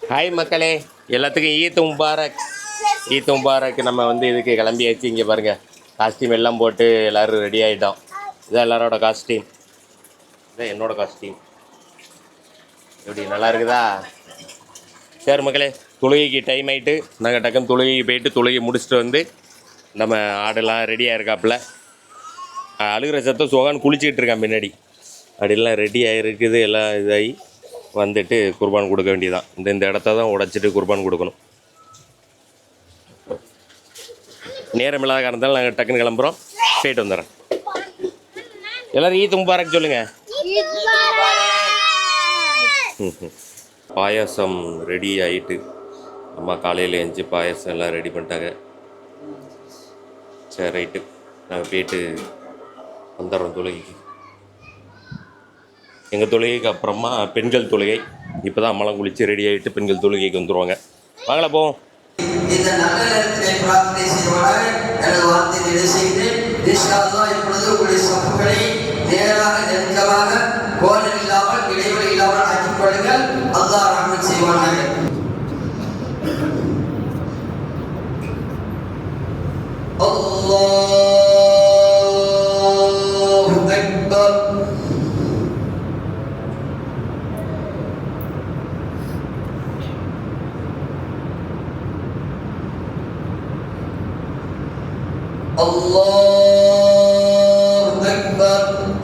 Hi மக்களே, எல்லாத்துக்கும் Eid Mubarak. Eid Mubarak. நம்ம இதுக்கு கிளம்பியாச்சு. இங்கே பாருங்கள், காஸ்டியூம் எல்லாம் போட்டு எல்லோரும் ரெடி ஆகிட்டோம். இதான் எல்லாரோட காஸ்டியூம், இதான் என்னோடய காஸ்டியூம். எப்படி நல்லா இருக்குதா? சரி மக்களே, தொழுகைக்கு டைம் ஆகிட்டு நாங்கள் டக்குன்னு தொழுகைக்கு போயிட்டு தொழுகை முடிச்சுட்டு நம்ம ஆடெல்லாம் ரெடியாக இருக்காப்புல. அழுகிற சத்தம் சோகான்னு குளிச்சுக்கிட்டு இருக்கான் பின்னாடி. அப்படிலாம் ரெடி ஆகிருக்குது. எல்லாம் இதாகி வந்துட்டு குர்பான் கொடுக்க வேண்டியதான். இந்த இடத்த தான் உடைச்சிட்டு குர்பான் கொடுக்கணும். நேரம் இல்லாத காரணத்தால் நாங்கள் டக்குன்னு கிளம்புறோம். போயிட்டு வந்துடுறேன். எல்லோரும் ஈத் முபாரக் சொல்லுங்கள். பாயாசம் ரெடி ஆகிட்டு அம்மா காலையில் எழுந்துச்சி பாயாசம் எல்லாம் ரெடி பண்ணிட்டாங்க. சரி ரைட்டு, நாங்கள் போயிட்டு வந்துடுறோம் தொழுகைக்கு. எங்கள் தொழுகைக்கு அப்புறமா பெண்கள் தொழுகை. இப்போ தான் அம்மாலாம் குளித்து ரெடி ஆகிட்டு பெண்கள் தொழுகைக்கு வந்துடுவாங்க. வாங்கலாம் போவோம். இந்த நல்ல நேரத்திலே பிரார்த்தனை செய்வார்கள். எனது வார்த்தை நிறைவு செய்கிறேன். இன்ஷா அல்லாஹ் இப்பொழுது உங்களுடைய சப்புகளை நேராக நெருக்கமாக கோணல் இல்லாமல் இடைவெளி இல்லாமல் ஆக்கிக் கொள்ளுங்கள். அல்லாஹ் ரஹ்மத் செய்வானாக. அல்லாஹு அக்பர். الله أكبر.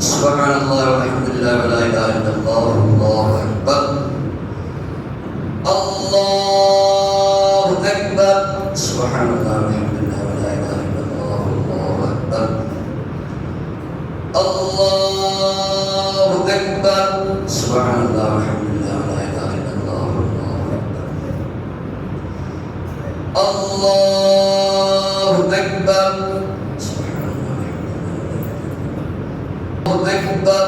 سبحان الله والحمد لله ولا إله إلا الله والله أكبر. الله أكبر. سبحان الله والحمد لله ولا إله إلا الله والله أكبر. الله أكبر. سبحان الله والحمد لله ولا إله إلا الله والله أكبر. الله أكبر. أكبر.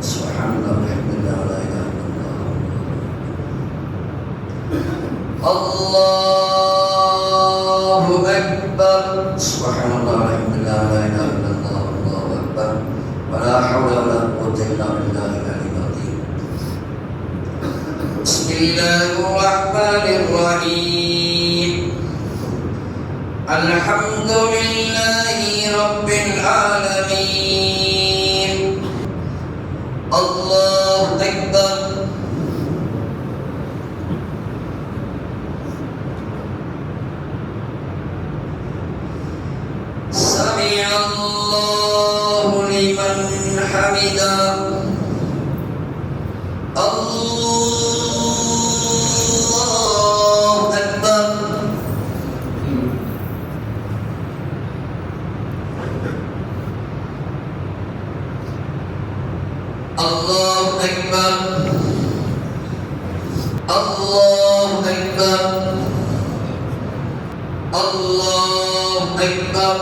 سبحان الله والحمد لله ولا إله إلا الله. الله أكبر. سبحان الله والحمد لله ولا إله إلا الله والله أكبر. ولا حول ولا قوة إلا بالله العلي العظيم. بسم الله الرحمن الرحيم. الحمد لله رب العالمين. الله أكبر. سمع الله لمن حمده. الله أكبر. الله أكبر. الله أكبر. الله أكبر.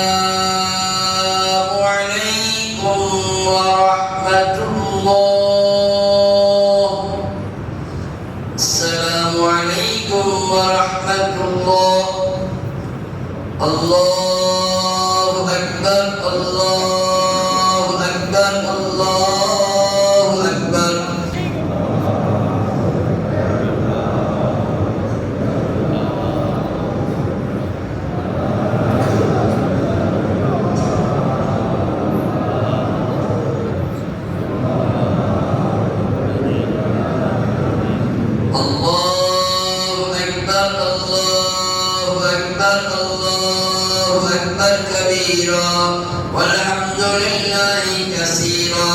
السلام عليكم ورحمة الله. السلام عليكم ورحمة الله. الله أكبر. الله أكبر. الله أكبر. والحمد لله كثيرا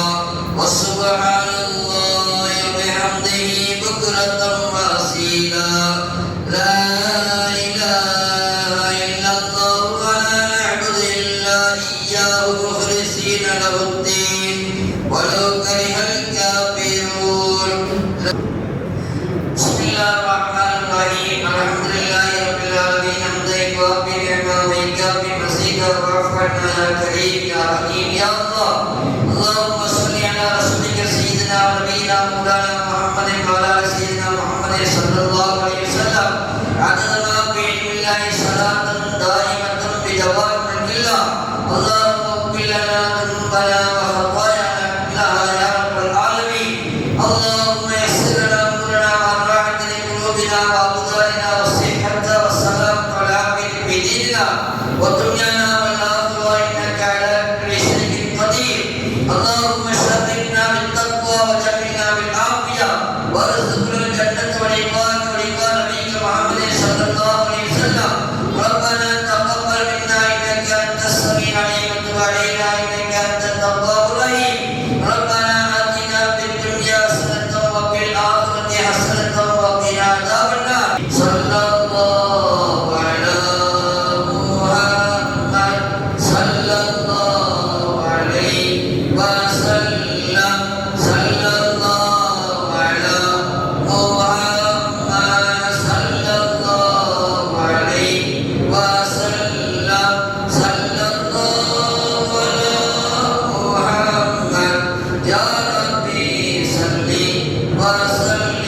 وسبحان الله وبحمده بكرة وأصيلا. لا إله إلا الله ولا نعبد إلا إياه مخلصين له الدين ولو كره الكافرون. بسم الله الرحمن الرحيم. الحمد لله رب العالمين. حمدا يوافي نعمه ويكافي مزيدا واعف عنا يا كريم يا رحيم يا الله. اللهم صل على رسولك سيدنا ونبينا مولانا محمد وعلى ال سيدنا محمد صلى الله عليه وسلم عدد ما في علم الله صلاة دائمة بدوام ملك الله. اللهم اغفر لنا ذنوبنا وخطايانا كلها يا رب العالمين اللهم يسر لنا امورنا والراحه لقلوبنا وابصارنا والصحه والسلامه والعافيه في ديننا ودنيانا والاخره انك على كل شيء قدير اللهم شرفنا بالتقوى وجملنا بالعافيه وارزقنا الجنه والرضوان ورضوان نبيك محمد صلى الله عليه وسلم ربنا تقبل منا انك انت السميع العليم وتب علينا انك انت التواب الرحيم ربنا اتنا في الدنيا حسنه وفي الاخره حسنه وقنا عذاب النار صلى الله على محمد صلى الله عليه وسلم صلى الله على محمد صلى الله عليه وسلم صلى الله على محمد يا ربي صل وسلم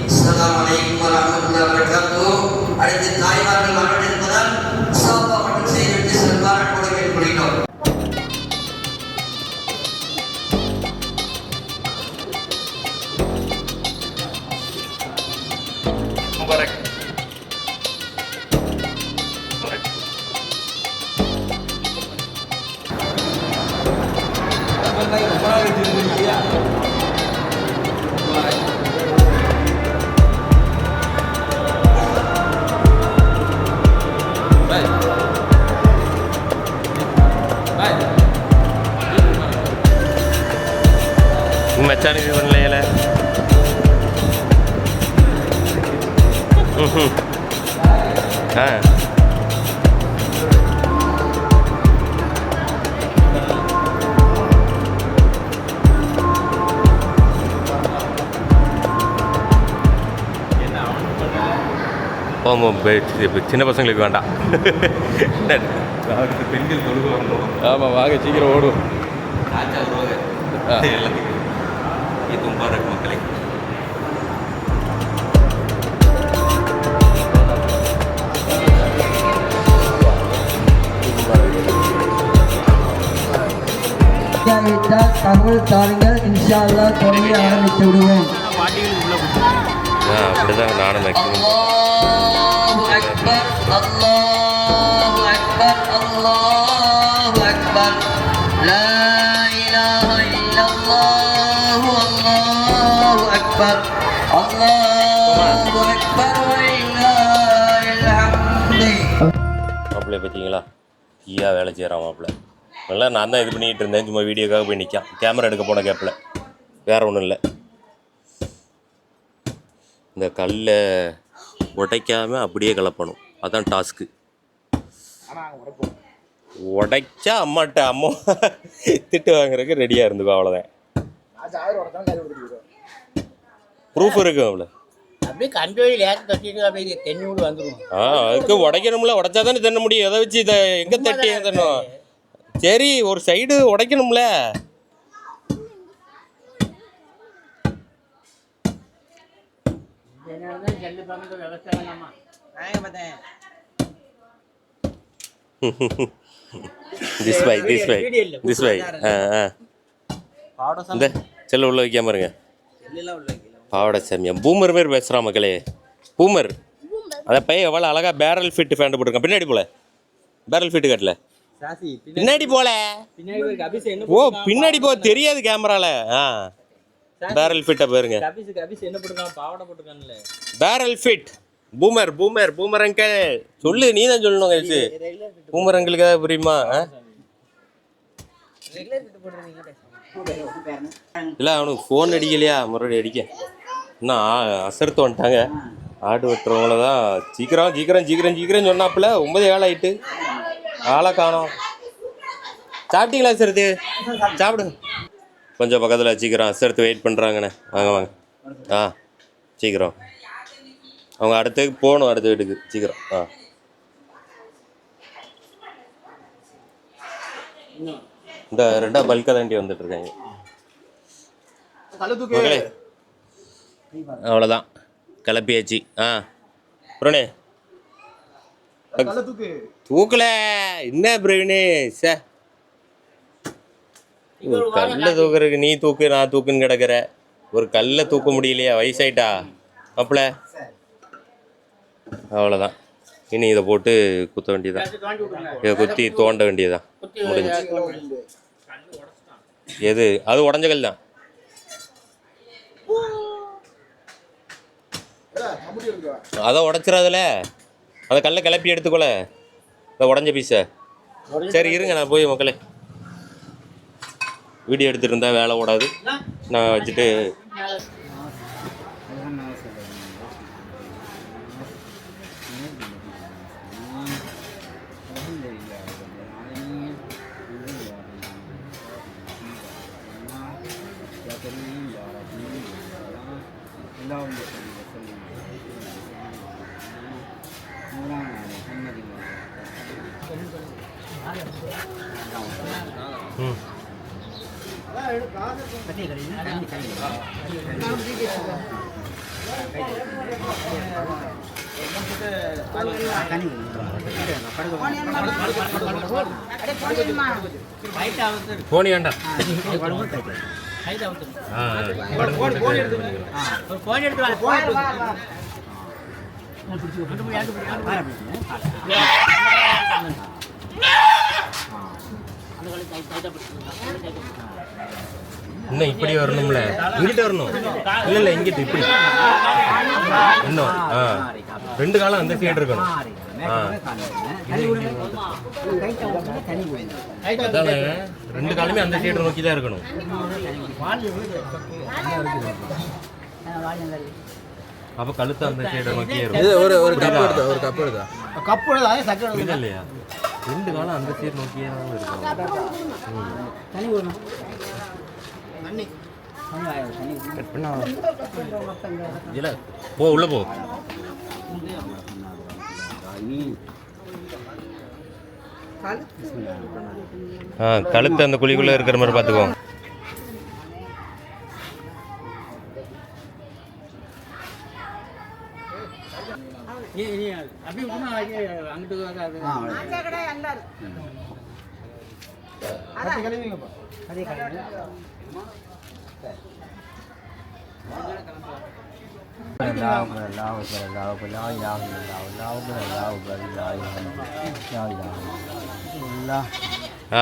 السلام عليكم ورحمة الله وبركاته அடுத்து தாய்மார்கள் வரவேற்பதால் முசாஃபா மட்டும் செய்துவிட்டு செல்வார் அன்போடு கேட்டுக்கொள்கிறோம் முபாரக் முபாரக். மச்சானுக்கு பண்ணலையில ஆ ஆமாம் சின்ன பசங்களுக்கு வேண்டாம் பெண்கள் தொழுகு ஆமாம் வாங்க சீக்கிரம் ஓடும் எல்லாத்துக்கும் இது முபாரக் மக்களை விட்டால் தகவல் தாருங்கள் இன்ஷா அல்லாஹ் தொழிலை ஆரம்பித்து விடுவோம் அப்படிதான் நானும் மேக்ஸிமம் அல்லாஹு அக்பர் அல்லாஹு அக்பர் அல்லாஹு அக்பர் லா இலாஹ இல்லல்லாஹு அல்லாஹு அக்பர் அல்லாஹு அக்பர் வலில்லாஹில் ஹம்து மாப்பிள்ளை பார்த்தீங்களா ஈயா வேலை செய்கிறான் மாப்பிள்ளை நல்லா நான் தான் இது பண்ணிகிட்டு இருந்தேன் சும்மா வீடியோக்காக போய் நிற்கான் கேமரா எடுக்க போன கேப்பில் வேறு ஒன்றும் இல்லை இந்த கல்லை உடைக்காமல் அப்படியே கலப்பணும் அதான் டாஸ்க்கு உடைச்சா அம்மா திட்டு வாங்குறதுக்கு ரெடியாக இருந்துக்கோ அவ்வளோதான் ப்ரூஃப் இருக்கும் அவ்வளோ அப்படியே கண்டோயில் ஏற்ற தட்டிட்டு அப்படியே தென்னி விடு வந்துடும் அதுக்கு உடைக்கணும்ல உடைச்சா தானே தென்ன முடியும் எதை வச்சு இதை எங்கே தட்டி தரணும் சரி ஒரு சைடு உடைக்கணும்ல ஜல்லு பக்கத்து விவசாயம் வேணாமா நான் பார்த்தேன் திஸ் வை இந்த செல்ல உள்ள வைக்காம இருங்க பாவடை சாமியம் பூமர் மாரி பேசுகிறான் மக்களே பூமர் அதை பையன் எவ்வளோ அழகாக பேரல் ஃபிட் ஃபேண்ட் போட்டிருக்கான் பின்னாடி போல பேரல் ஃபிட்டு கட்டல பின்னாடி போல ஓ பின்னாடி போ தெரியாது கேமரால பேரல் ஃபிட்டை பாருங்க பேரல் ஃபிட் பூமர் அங்கிள் சொல்லு நீ தான் சொல்லணும் கழிச்சு பூமர் அங்கிளுக்கு ஏதாவது புரியுமா இல்லை அவனுக்கு ஃபோன் அடிக்கலையா மறுபடியும் அடிக்க இன்னும் அசர்த்து வந்துட்டாங்க ஆடு வெட்டுறவங்கள தான் சீக்கிரம் சொன்னாப்புல 9 ஏழு ஆயிட்டு ஆளை காணோம் சாப்பிட்டீங்களா அசர்த்து சாப்பிடுங்க கொஞ்சம் பக்கத்தில் சீக்கிரம் அசர்த்து வெயிட் பண்ணுறாங்கண்ணே வாங்க ஆ சீக்கிரம் அவங்க அடுத்துக்கு போகணும் அடுத்த வீட்டுக்கு சீக்கிரம் இந்த ரெண்டா பல்காக தாண்டி வந்துட்டுருக்காங்க மக்களே அவ்வளோதான் கிளப்பியாச்சு பிரவீனே தூக்கல என்ன பிரவீனே ஒரு வாரம் கல்லை தூக்குறதுக்கு நீ தூக்கு நான் தூக்குன்னு கிடக்குற. ஒரு கல்லை தூக்க முடியலையா? வயசாயிட்டா மாப்பிள்ள? அவ்வளோதான். இனி இதை போட்டு குத்த வேண்டியதான். தோண்டி விட்டுருங்க. இதை குத்தி தோண்ட வேண்டியதான். குத்தி முடிஞ்சு. எது? அது உடஞ்ச கல் தான். அதை உடச்சிடாதுல. அந்த கல்லை கிளப்பி எடுத்துக்கோல. அதை உடஞ்ச பீஸை. சரி இருங்க, நான் போய் மக்களே வீடியோ எடுத்துகிட்டு இருந்தா வேலை ஓடாது. நான் வச்சுட்டு போனி வேண்டாம். இன்னும் இப்படி வரணும்ல, இங்கிட்ட வரணும். இல்லை இல்லை, இங்கிட்டு இப்படி இன்னும். ரெண்டு காலம் அந்த சைடு இருக்கணும். அதானே, ரெண்டு காலமே அந்த சைடு நோக்கி தான் இருக்கணும். அப்போ கழுத்து அந்த சைடை நோக்கியே இருக்கும். இல்லையா? ரெண்டு காலம் அந்த சைடு நோக்கியே தான் இருக்கணும். கட் பண்ணா இல்லை, போ உள்ள போ. கழுத்து அந்த குழிக்குள்ள இருக்கிற மாதிரி பார்த்துக்கோ.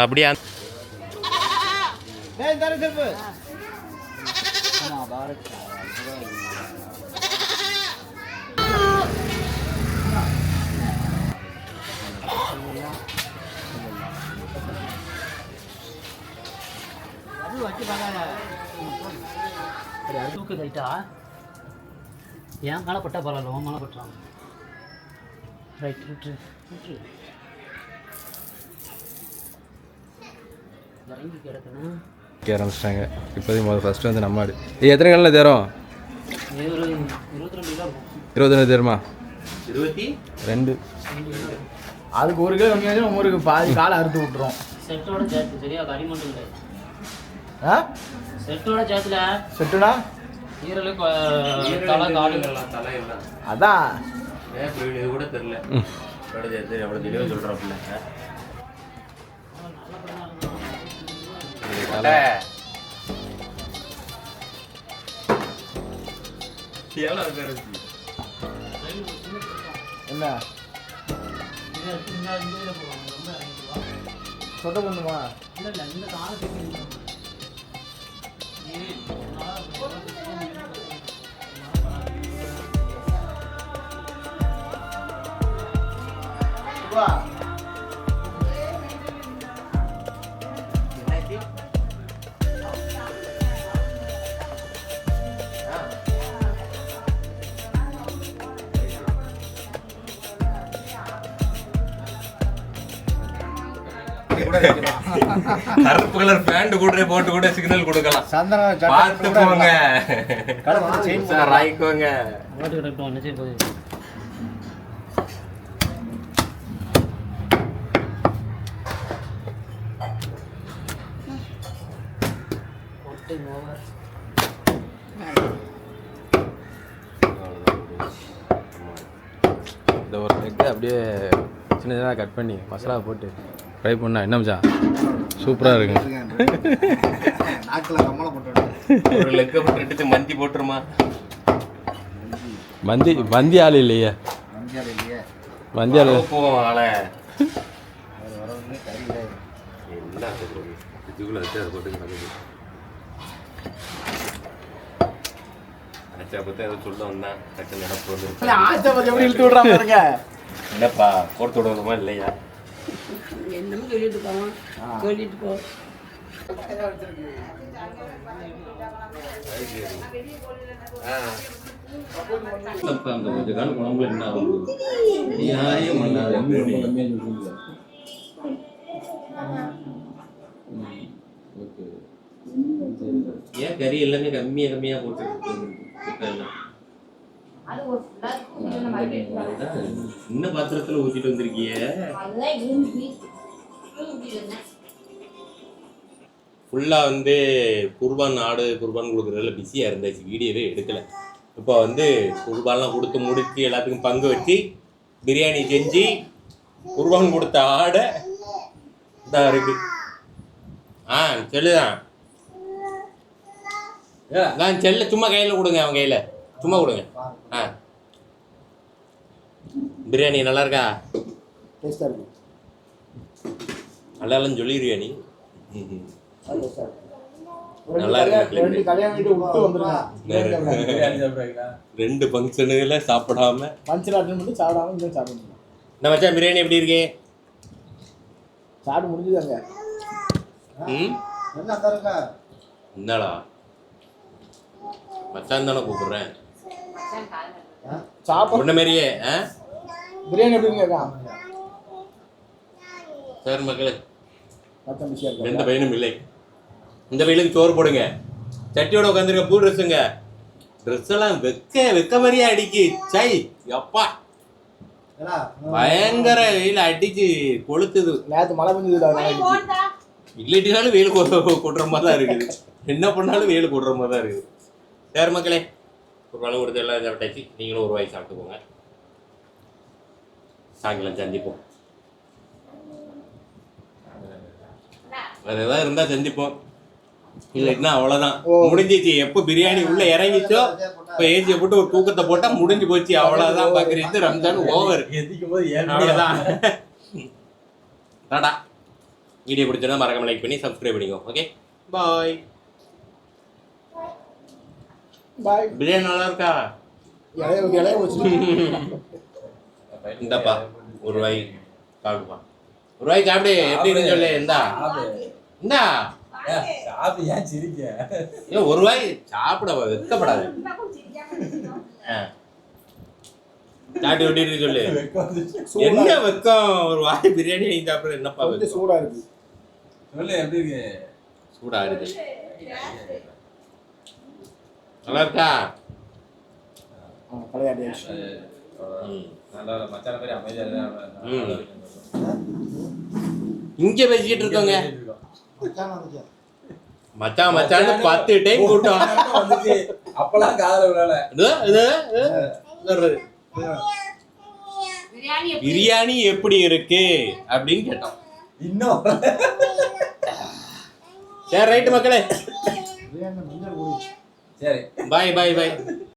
அப்படியா? ஏன் மழை பட்டா பரவாயில்ல, மழை பட்டுறான். ரைட் விட்டு விட்டு இறங்கி கிடக்கணும். ஆரம்பிச்சிட்டாங்க இப்போதைக்கு. ஃபஸ்ட்டு வந்து நம்ம ஆடு. எத்தனை காலில் தேரும்? 22 கிலோ. 22 தேருமா? 22. அதுக்கு ஒரு கிலோ கம்மியாக ஊருக்கு பாதி காலை அறுத்து விட்டுரும். செட்டோட சேர்த்து சரியா கடிமட்டும் இல்லை. ஆ செட்டோட சேர்த்துல செட்டுனா ஈரலு தலை காடு அதான் இது கூட தெரியல. எவ்வளோ தெளிவாக சொல்கிறாப்புல. என்ன சொட்ட பண்ணுமா? இல்லை இல்லை, இந்த காலத்துக்கு கருப்பு கலர் பேண்ட் கூட போட்டு கூட சிக்னல் கொடுக்கலாம். சந்தனம் பார்த்து போங்க, ராய்க்கோங்க. ஓட்டு கிடக்கும் என்ன செய்ய போகுது? இந்த ஒரு லெக்கை அப்படியே சின்னதாக கட் பண்ணி மசாலா போட்டு ட்ரை பண்ணா என்ன மச்சான் சூப்பராக இருக்குங்க. நாக்கில் கம்மலை போட்டு ஒரு லெக்க போட்டு எடுத்து மந்தி போட்டுருமா? மந்தி ஆள் இல்லையே, மந்தியால் இல்லையே மந்தி ஆள் போவோம் ஆளை. அவர் வரவங்க கறியில் என்ன இதுக்குள்ள வச்சு அதை போட்டு நடக்குது. ஆச்சா பற்றி அதை சொல்ல வந்தேன், டக்கு நடப்பு வந்து ஆச்சா பத்தி எப்படி இழுத்து விடுறாங்க பாருங்க. என்னப்பா கோர்த்து விடணுமா இல்லையா? என்னமோ சொல்லிட்டு போவோம், சொல்லிட்டு போ. அப்ப அந்த கொஞ்ச காலம் குழம்புல என்ன ஆகும்? நியாயம் பண்ணாத ஏன் கறி எல்லாமே கம்மியா போட்டு சின்ன பாத்திரத்துல ஊத்திட்டு வந்திருக்கிய. ஃபுல்லா வந்து குர்பான் ஆடு குர்பான் கொடுக்குறதுல பிஸியா இருந்தாச்சு, வீடியோவே எடுக்கல. இப்போ வந்து குர்பான்லாம் கொடுத்து முடிச்சு எல்லாத்துக்கும் பங்கு வச்சு பிரியாணி செஞ்சு குர்பான் கொடுத்த ஆடை இதாக இருக்கு. செல்லுதான் செல்ல சும்மா கையில் கொடுங்க, அவன் கையில் சும்மா கொடுங்க. பிரியாணி நல்லா இருக்கா? டேஸ்ட்டாக இருக்கு. நல்லாலும் சொல்லிடுவியா நீ? நல்லா இருக்கு. ரெண்டு கல்யாணம் வீட்டு விட்டு வந்துருங்க. ரெண்டு ஃபங்க்ஷனுல சாப்பிடாம பஞ்சில் அட்டன் பண்ணி சாப்பிடாம இன்னும் சாப்பிடணும். என்ன மச்சான் பிரியாணி எப்படி இருக்கு? சாப்பிட்டு முடிஞ்சுதாங்க. என்ன அந்த இருக்கா என்னடா மச்சான் தானே கூப்பிடுறேன். சாப்பிட உன்ன மாதிரியே பிரியாணி எப்படி இருக்கா? சரி மக்களே, மச்சம் பிஸியாக இருக்கா? எந்த பையனும் இல்லை. இந்த பையனுக்கு சோறு போடுங்க. சட்டியோட உட்காந்துருக்க பூ ட்ரெஸ்ஸுங்க, ட்ரெஸ் எல்லாம் வெக்க மாதிரியே அடிக்கு. சை அப்பா பயங்கர வெயில் அடிச்சு கொளுத்துது. நேற்று மழை பெஞ்சது இல்லாட்டினாலும் வெயில் கொட்டுற மாதிரி தான் இருக்குது, என்ன பண்ணாலும் வெயில் கொட்டுற மாதிரி தான் இருக்குது. சரி மக்களே, ஒரு அளவு கொடுத்து எல்லாம் சாப்பிட்டாச்சு. நீங்களும் ஒரு வாய் சாப்பிட்டு போங்க. சாயங்காலம் சந்திப்போம். வேற ஏதாவது இருந்தால் சந்திப்போம், இல்லைன்னா அவ்வளோதான் முடிஞ்சிச்சு. எப்போ பிரியாணி உள்ள இறங்கிச்சோ இப்போ ஏசியை போட்டு ஒரு தூக்கத்தை போட்டால் முடிஞ்சு போச்சு. அவ்வளோதான் பார்க்குறது, ரம்ஜான் ஓவர். அவ்வளோதான். டாடா. வீடியோ பிடிச்சதா மறக்காம லைக் பண்ணி சப்ஸ்கிரைப் பண்ணிக்கோ. Okay bye. பாய். பிரியாணி நல்லா இருக்கா? இலைய வச்சு இந்தாப்பா ஒரு வாய் சாப்பிடுப்பா. ஒரு வாய் சாப்பிடு, எப்படி இருக்குன்னு சொல்லு. இந்தா இந்தா ஒரு வாய் சாப்பிட வெக்கப்படாது. சாப்பிட்டு எப்படி இருக்கு சொல்லு. என்ன வெக்கம், ஒரு வாய் பிரியாணி வாங்கி சாப்பிடுறது என்னப்பா வெக்கம்? சூடா இருக்கு சொல்லு எப்படி இருக்கு? சூடா இருக்கு. நல்லா இருக்கா? இங்க பேசிக்கிட்டு இருக்கோங்க. மச்சான் மச்சான்னு 10 டைம் கூட்டம். அப்பெல்லாம் காதல விழல. பிரியாணி எப்படி இருக்கு அப்படின்னு கேட்டோம். இன்னும் சரி ரைட்டு மக்களே, பிரியாணி மஞ்சள் சரி பாய் பாய் பாய்.